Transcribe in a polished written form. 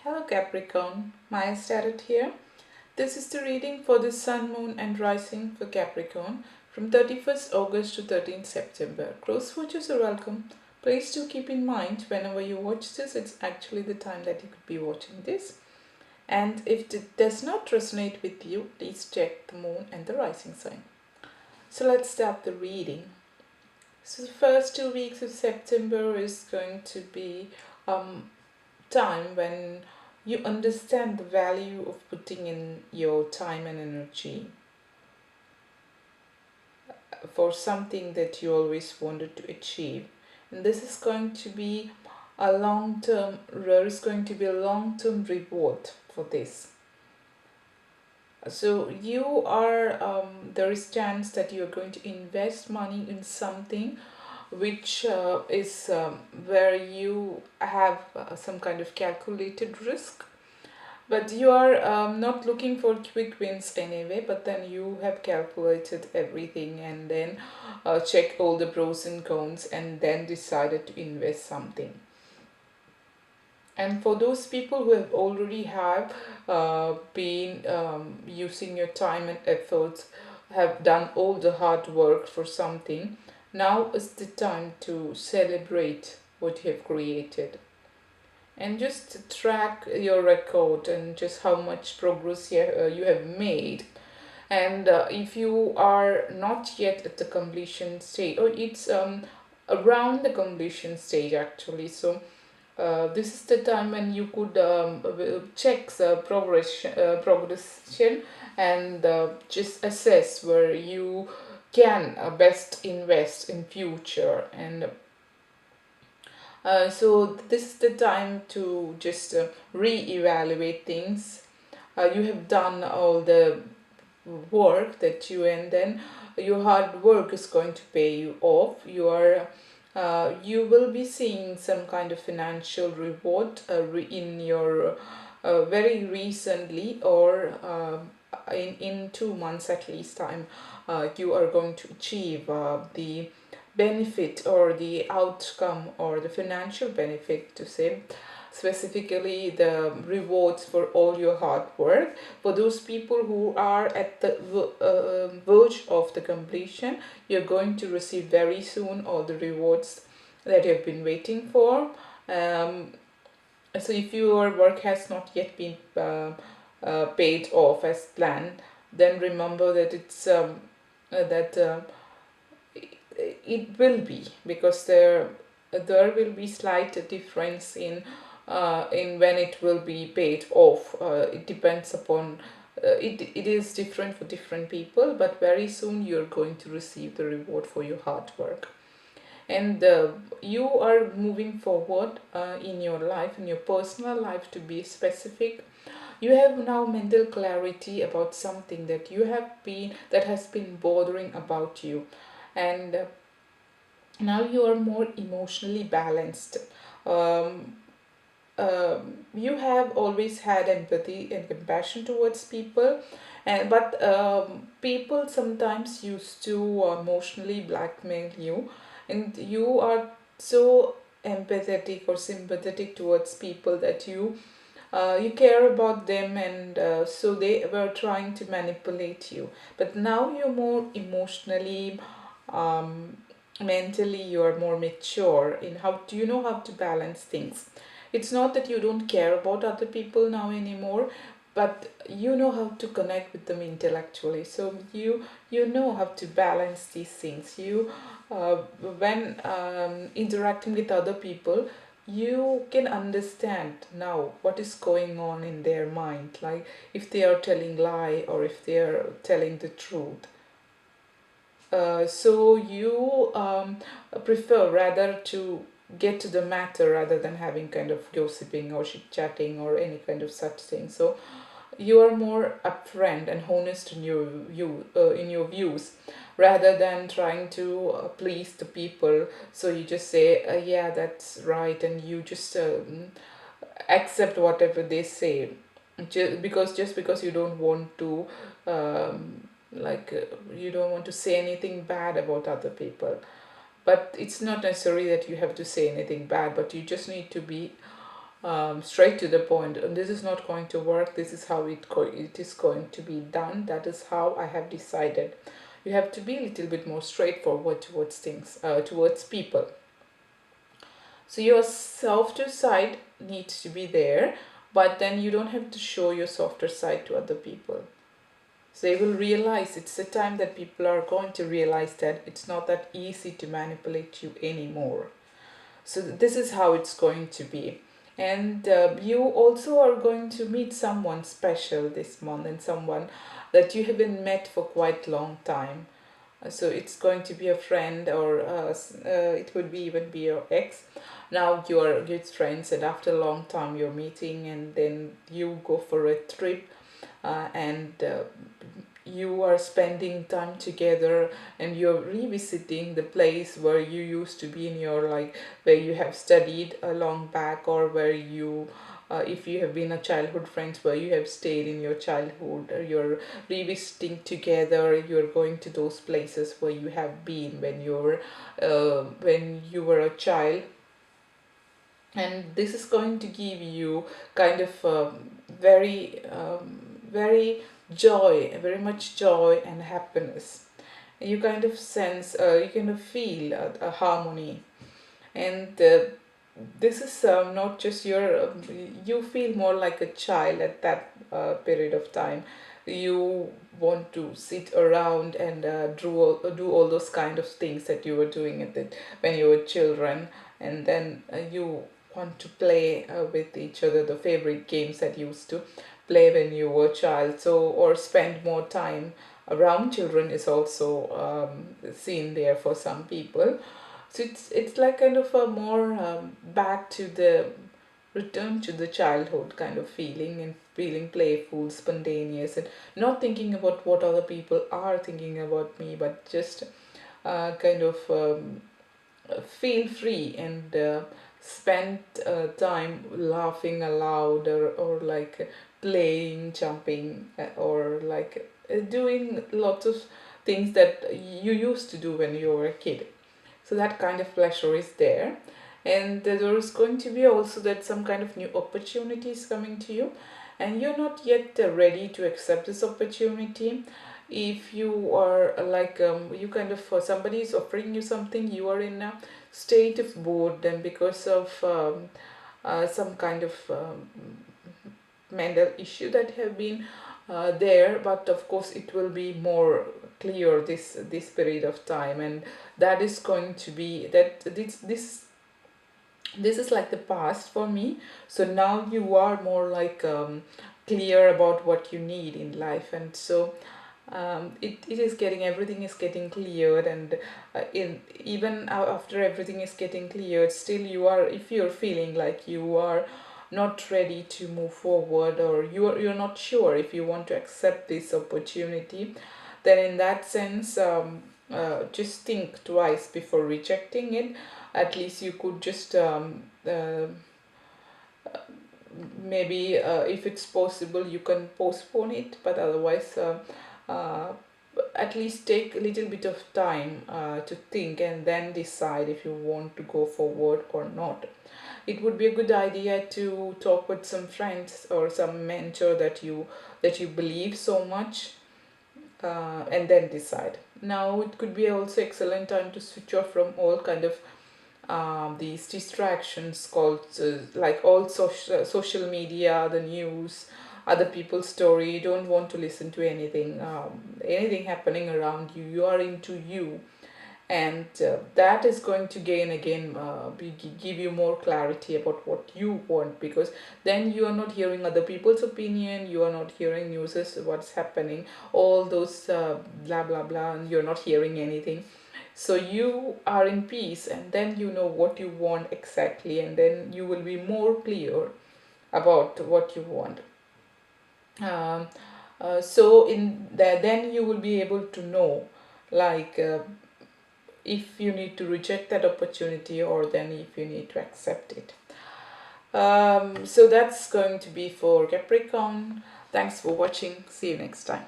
Hello Capricorn, Maya started here. This is the reading for the Sun, Moon and Rising for Capricorn from 31st August to 13th September. Cross watchers are welcome. Please do keep in mind whenever you watch this, it's actually the time that you could be watching this. And if it does not resonate with you, please check the Moon and the Rising sign. So let's start the reading. So the first 2 weeks of September is going to be time when you understand the value of putting in your time and energy for something that you always wanted to achieve. And this is going to be there is going to be a long term reward for this. So there is chance that you are going to invest money in something which is where you have some kind of calculated risk, but you are not looking for quick wins anyway, but then you have calculated everything and then check all the pros and cons and then decided to invest something. And for those people who have already have been using your time and efforts, have done all the hard work for something, now is the time to celebrate what you have created and just track your record and just how much progress you have made. And if you are not yet at the completion stage, or it's around the completion stage actually, so this is the time when you could check the progression and just assess where you can best invest in future. And so this is the time to just re-evaluate things. You have done all the work that you, and then your hard work is going to pay you off. You will be seeing some kind of financial reward in your very recently, or in 2 months at least time. You are going to achieve the benefit or the outcome or the financial benefit, to say specifically the rewards for all your hard work. For those people who are at the verge of the completion, you're going to receive very soon all the rewards that you've been waiting for. So if your work has not yet been paid off as planned, then remember that it will be, because there will be slight difference in when it will be paid off. It depends upon it is different for different people, but very soon you're going to receive the reward for your hard work. And you are moving forward in your life, in your personal life, to be specific. You have now mental clarity about something that has been bothering about you, and now you are more emotionally balanced. um, you have always had empathy and compassion towards people, and but people sometimes used to emotionally blackmail you, and you are so empathetic or sympathetic towards people that you care about them, and so they were trying to manipulate you. But now you're more emotionally, um, mentally, you're more mature in how do you know how to balance things. It's not that you don't care about other people now anymore, but you know how to connect with them intellectually. So you know how to balance these things. When interacting with other people, you can understand now what is going on in their mind, like if they are telling lie or if they are telling the truth. So you prefer rather to get to the matter rather than having kind of gossiping or chit chatting or any kind of such thing. So you are more upfront and honest in your views, rather than trying to please the people. So you just say, yeah, that's right, and you just accept whatever they say, just because you don't want to you don't want to say anything bad about other people. But it's not necessary that you have to say anything bad, but you just need to be straight to the point, and this is not going to work, this is how it is going to be done, that is how I have decided. You have to be a little bit more straightforward towards things, towards people. So your softer side needs to be there, but then you don't have to show your softer side to other people. So they will realize, it's the time that people are going to realize that it's not that easy to manipulate you anymore. So this is how it's going to be. And you also are going to meet someone special this month, and someone that you haven't met for quite a long time. So it's going to be a friend, or it could be even be your ex. Now you're good friends, and after a long time you're meeting, and then you go for a trip, and you are spending time together, and you're revisiting the place where you used to be in your, like, where you have studied a long back, or where you if you have been a childhood friends, where you have stayed in your childhood, or you're revisiting together, you're going to those places where you have been when you were a child. And this is going to give you kind of very very much joy and happiness. You kind of sense, you kind of feel a harmony. And this is not just your, you feel more like a child at that period of time. You want to sit around and do all those kind of things that you were doing when you were children. And then you want to play with each other, the favorite games that you used to play when you were a child. So, or spend more time around children is also seen there for some people. So it's like kind of a more back to the return to the childhood kind of feeling, and feeling playful, spontaneous, and not thinking about what other people are thinking about me, but just kind of feel free, and spend time laughing aloud, or like playing, jumping, or like doing lots of things that you used to do when you were a kid. So that kind of pleasure is there. And there is going to be also that some kind of new opportunities coming to you, and you're not yet ready to accept this opportunity. If you are you kind of, somebody is offering you something, you are in a state of boredom because of some kind of mental issue that have been there. But of course it will be more clear this period of time, and that is going to be that this is like the past for me. So now you are more like clear about what you need in life. And so it is getting, everything is getting cleared. And even after everything is getting cleared, still you are, if you're feeling like you are not ready to move forward, or you're not sure if you want to accept this opportunity, then in that sense, just think twice before rejecting it. At least you could just maybe if it's possible, you can postpone it, but otherwise uh, at least take a little bit of time to think, and then decide if you want to go forward or not. It would be a good idea to talk with some friends or some mentor that you believe so much, and then decide. Now it could be also excellent time to switch off from all kind of these distractions called like all social media, the news, other people's story. You don't want to listen to anything happening around you. You are into you, and that is going to gain again give you more clarity about what you want, because then you are not hearing other people's opinion, you are not hearing news as what's happening, all those blah blah blah, and you're not hearing anything. So you are in peace, and then you know what you want exactly, and then you will be more clear about what you want. um, so in that, then you will be able to know, like if you need to reject that opportunity, or then if you need to accept it. So that's going to be for Capricorn. Thanks for watching. See you next time.